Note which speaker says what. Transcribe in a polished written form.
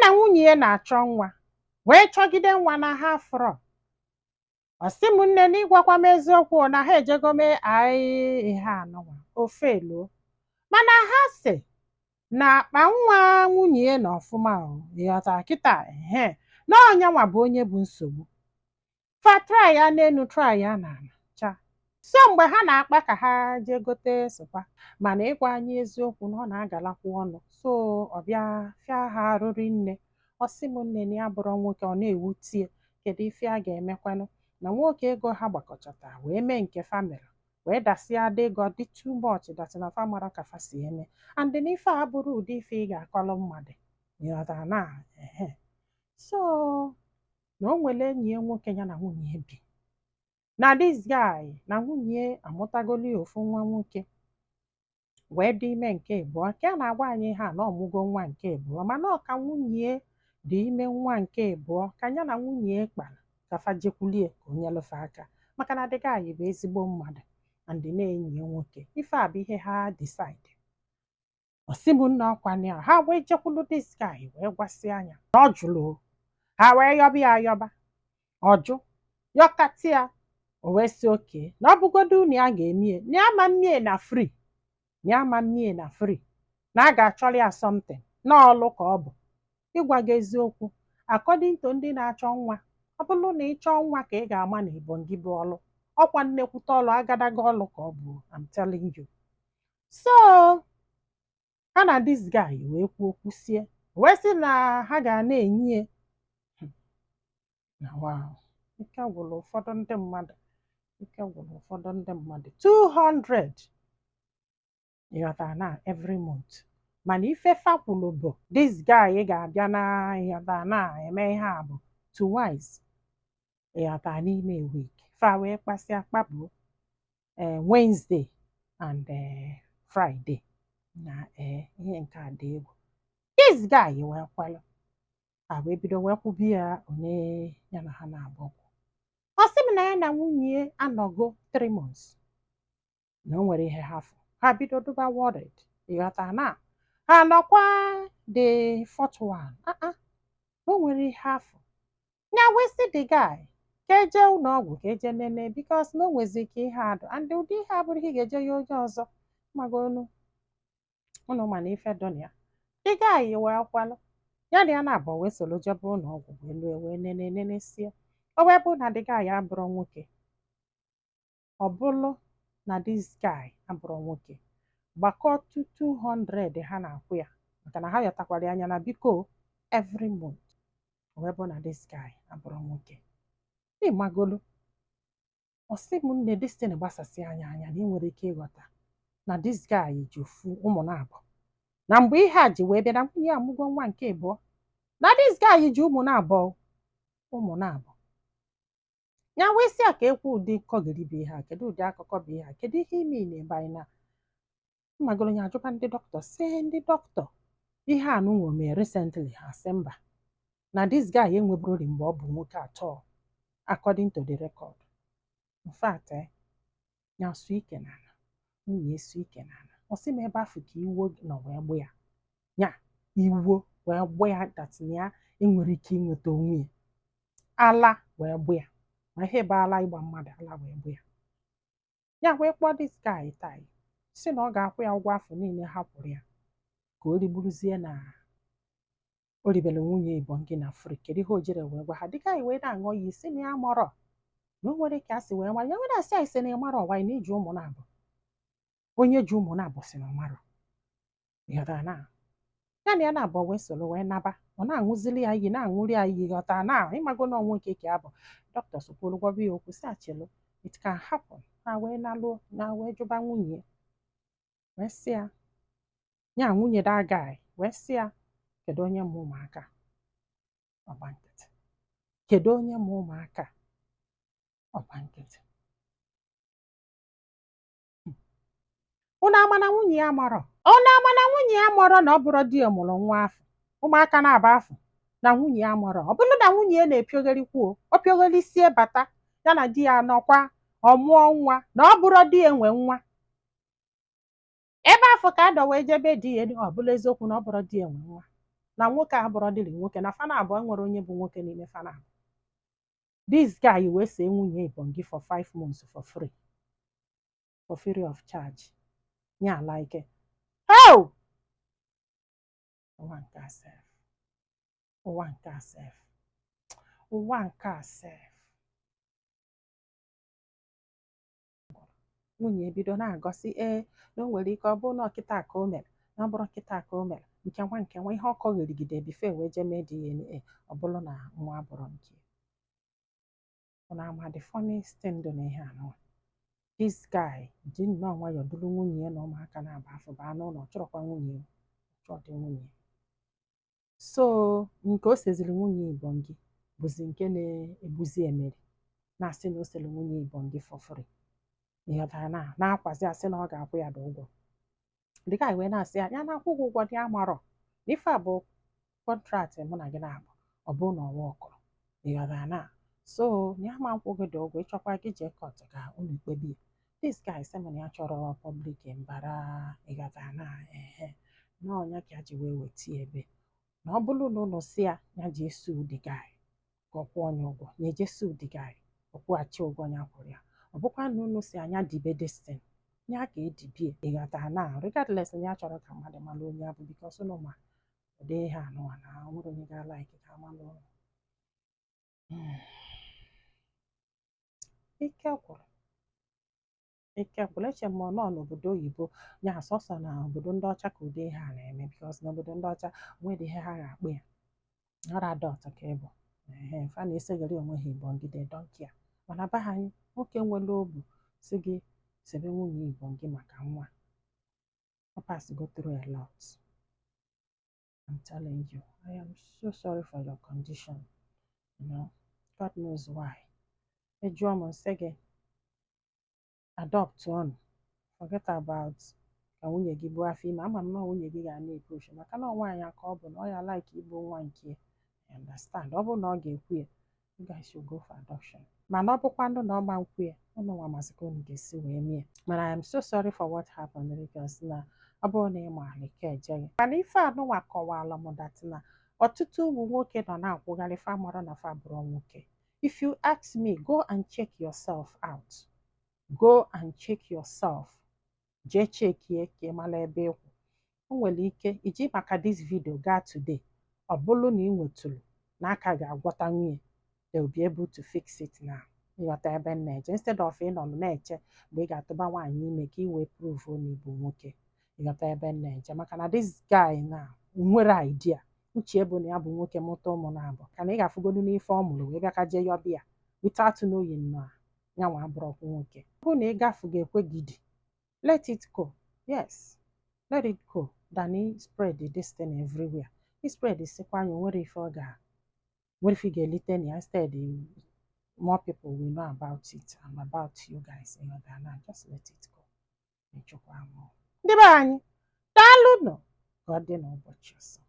Speaker 1: na nwunye ya na-achọ nwa wee chọgide nwa na ha fụrọ. Ọ sị m nne na ịgwakwa m eziokwu na ha ejego mee ihe anụnwa ofe eluo, mana ha sị na akpa nwa nwunye ya na ọfụma ịghọta kịta na ọnyanwa bụ onye bụ nsogbu. Fa try ya n'elu try ya n'ala cha. So mgbe ha na-akpa ka ha jee gote sokwa, mana ịgwa anyị eziokwu na ọ na-agalakwu ọnụ. So ọ bịa fịa ha arụrị nne. Ọ sị m nne na ya bụrụ nwoke, ọ na-ewutie kedu ife a ga-emekwanụ na nwoke ego ha gbakọchata wee mee nke famịlị wee dasịa ada ego dị too much datị na famara ka fa si eme and na ife a bụrụ ụdị ife ị ga-akọlụ mmadụ ịghọtara na so na o nwere enyi ya nwoke ya na nwunye bi na this guy na nwunye amụtagoli ofu nwa nwoke wee dị ime nke abụọ. Ka a na-agwa anyị ha na ọmụgo nwa nke abụọ, mana ọ ka nwunye dị ime nwa nke abụọ ka ya na nwunye kpara ka fa jekwulie ka o nyelụfe aka maka na dịga anyị bụ ezigbo mmadụ and na-enyi ya nwoke. Ife a bụ ihe ha decide. Ọ sị m nna ọkwanye ha wee jekwulu this guy wee gwasị anya na ọ jụrụ. Ha wee yọba ya ayọba, ọjụ yọkatị ya. O wee sị oke na ọ bụgodu na ya ga-emie na ya ma mmie na free, na ya ma mmie na free, na a ga-achọrọ ya something na ọlụ ka ọ bụ. Ịgwa gị eziokwu, according to ndị na-achọ nwa, ọ bụrụ na ị chọọ nwa ka ị ga-ama na ịbụ gị bụ ọlụ, ọkwa nnekwute ọlụ agadaga ọlụ ka ọ bụ. I'm telling you. So ha na this guy wee kwuo kwusie wee sị na ha ga na-enye na wow, ike gwụrụ ụfọdụ ndị mmadụ, ike gwụrụ ụfọdụ ndị mmadụ 200 ịghọtara na every month. Mana ife fakwulu bụ this guy ga-abịa na ịghọtara na eme ihe a bụ twice ịghọtara n'ime week. Fa wee kpasịa kpapụ Wednesday and Friday na ihe nke a dị egwu. This guy wee kwalụ, ha wee bido wee kwubi ya onye ya na ha na-abụ. Ọ sị m na ya na nwunye anọgo 3 months na o nwere ihe hafụ. Ha bido duba worried ịghọtara na ha nọkwa the 4th one. O nwere ihe hafụ. Ya wee sị the guy ka eje ụlọ ọgwụ ka eje nene because na o nwezi ike ihe adụ and ụdị ihe abụrụ ihe ga-eje ya onye ọzọ magonu ụnụ mana ife dọ na ya. The guy wee kwalụ ya na ya na-abụ wee soro jebe ụlọ ọgwụ wee lue wee nenesie. O wee bụ na the guy abụrụ nwoke, ọ bụrụ na this guy abụrụ nwoke, gbakọ 200 ha na-akwụ ya maka na ha yọtakwara anya na biko every month. O wee bụ na this guy abụrụ nwoke. Ịmagolu, ọ sị m nne destin gbasasị anya na ị nwere ike ịghọta na this guy ji ofu ụmụ na-abụ na mgbe ihe a ji wee bịa na nwunye amụgo nwa nke abụọ na this guy ji ụmụ na-abụ. Ya wee sị a ka ekwu ụdị nkọgiri bụ ihe a, kedu ụdị akụkọ bụ ihe a, kedu ihe ime na-ebe anyị na mmagoro ya ajụba ndị dọkịta sị ndị dọkịta ihe a nụnwo mee recently. Ha sị mba na this guy enweburori mgbe ọ bụ nwoke atọ according to the record. In fact ya su ike n'ala, nwunye su ike n'ala. Ọ sị m ebe afọ ka iwo nọ wee gbụ ya, ya iwo wee gbụ ya datin ya enwere ike inweta onwe ya, ala wee gbụ ya. Ma ihe bụ ala ịgba mmadụ ala wee gbụ ya. Ya wee kpọọ this guy taa si na ọ ga-akwụ ya ụgwọ afọ niile ha kwụrụ ya ka o rigburuzie na o ribere nwunye Ebonyi na free. Kedu ihe o jere wee gwa ha? Dịka anyị wee na-aṅụ iyi si na ya marọ na o nwere ka a si wee mara ya nwere asị anyị si na ya marọ ọwa na iji ụmụ na-abụ onye ji ụmụ na-abụ si na ọ marọ ịghọtara na ya na ya na-abụ wee soro wee naba. Ọ na-aṅụzili ya iyi na-aṅụri ya iyi ịghọtara na ịmago na ọnwụ nke ka abụ dọkịta sokwuru gwaba ya okwu si achịlụ it can happen. Ha wee nalụọ na wee jụba nwunye wee sị ya ya nwunye da guy wee sị ya kedu onye mụ ụmụaka? Ọgba nkịtị. Kedu onye mụ ụmụaka? Ọgba nkịtị. Unu ama na nwunye ya marọ? Unu ama na nwunye ya marọ na ọ bụrụ di ya mụrụ nwa afọ ụmụaka na-aba afọ na nwunye ya marọ? Ọ bụrụ na nwunye ya na-epiogharị kwuo ọ piogharị sie bata ya na di ya nọkwa ọmụọ nwa na ọ bụrụ di ya nwe nwa ebe afọ ka adọ wee jebe di ya ọ bụla eziokwu na ọ bụrụ di ya nwe nwa na nwoke abụrụ dịrị nwoke na fana abụọ nwere onye bụ nwoke n'ime fana abụọ. This guy wee see nwunye Ebonyi for 5 months for free, for free of charge. Yeah, like, oh, ụwa nke asef, ụwa nke asef, ụwa nke asef. Nwunye ebido na-agọsi na o nwere ike ọ bụrụ na ọkịta ka o mere, na ọ bụrụ kịta ka o mere nke nwa ihe ọkọ gherigide bife wee jee mee DNA ọ bụrụ na nwa abụrụ nke na ama the funniest thing dị n'ihe anọ. This guy ji nnọọ nwayọọ duru nwunye ya na ụmụaka na-aba afọ baa n'ụlọ, ọ chọrọkwa nwunye chọdị nwunye. So nke o seziri nwunye Ebonyi bụzi nke na-egbuzi emeri, na-asị na o sere nwunye Ebonyi for free. Na-akwazi asị na ọ ga-akwụ ya dị ụgwọ. The guy wee na-asị ya na-akwụ gị ụgwọ dị amarọ n'ife a bụ kọntraktị mụ na gị na-abụ, ọ bụrụ na ọwa ọkụrụ na so ya ma nkwụ gị dị ụgwọ, ịchọkwa gị jee kọt ka ụlọ ikpebi. This guy sị na ya chọrọ public mbara n'ọnya ka ya ji wee weta ebe na ọ bụrụ na ụlọ si ya ji esu the guy ka ọ kwụọ onye ụgwọ, ya eje su the guy ọ kwụghachi ụgwọ ya kwụrụ ya. Ọ bụkwa na ụlọ si anya dibe destin ya ka edibie regardless na ya chọrọ ka mmadụ mara onye abụ because ụlọ ma ụdị ihe anụwa na nwere onye ga-alaiki ka amalụ ụlọ. Ike gwụrụ eche m nọ n'obodo oyibo ya sọsọ na obodo ndị ọcha ka ụdị ihe a na-eme because n'obodo ndị ọcha nwere ihe ha ga-akpụ ya ọra dọt ka ịbụ fa na-esegharị onwe ha Ebonyi donkia. Mana be ha anyị nwoke nwere obu si gị sebe nwunye Ebonyi maka nwa. Ọ pass go through a lot. I'm telling you, I am so sorry for your condition. You know, God knows why. Ejụọ m nsị gị adopt on, forget about ka nwunye gị bụ afọ ime. Ama m na nwunye gị ga na-epush maka na nwaanyị aka ọ bụ na ọ ya like igbu nwa nke ya, understand. Ọ bụrụ na ọ ga-ekwu ya, you guys should go for adoption. Mana ọ bụkwa ndụ na ọma nkwu ya, ụnụ nwa masị ka unu ga-esi wee mee. Mana I am so sorry for what happened because na ọ bụrụ na ị ma alike ejeghị. Mana ife anụnwa kọwala m dat na ọtụtụ ụmụ nwoke nọ na-akwụgharị fa mara na fa bụrụ nwoke. If you ask me, go and check yourself out. Go and check yourself. Jee chekie ka ị mara ebe ịkwụ. O nwere ike iji maka this video gaa today, ọ bụrụ na ị nwetụrụ na aka ga-agwọta nwunye, they will be able to fix it now. Ịghọta ebe m na-eje instead of ị nọ na-eche mgbe ị ga-atụba nwaanyị ime ka ị wee prove na ịbụ nwoke. Ịghọta ebe m na-eje maka na this guy na nwere idea uche bụ na ya bụ nwoke mụta ụmụ na-abụ kana ị ga-afụgodu n'ife ọ mụrụ wee bịa ka jee yọbịa without knowing na nyanwa abụrụkwa nwoke. Ọ bụrụ na ị gafu ga-ekwe gidi, let it go. Yes, let it go than spread this thing everywhere. Spread sikwa anya nwere ife ọ nwere ife ga-elite na ya instead more people will know about it and about you guys. Just let it go. Ndị be anyị daalụ nọ ka ọ dị n'ụbọchị ọzọ.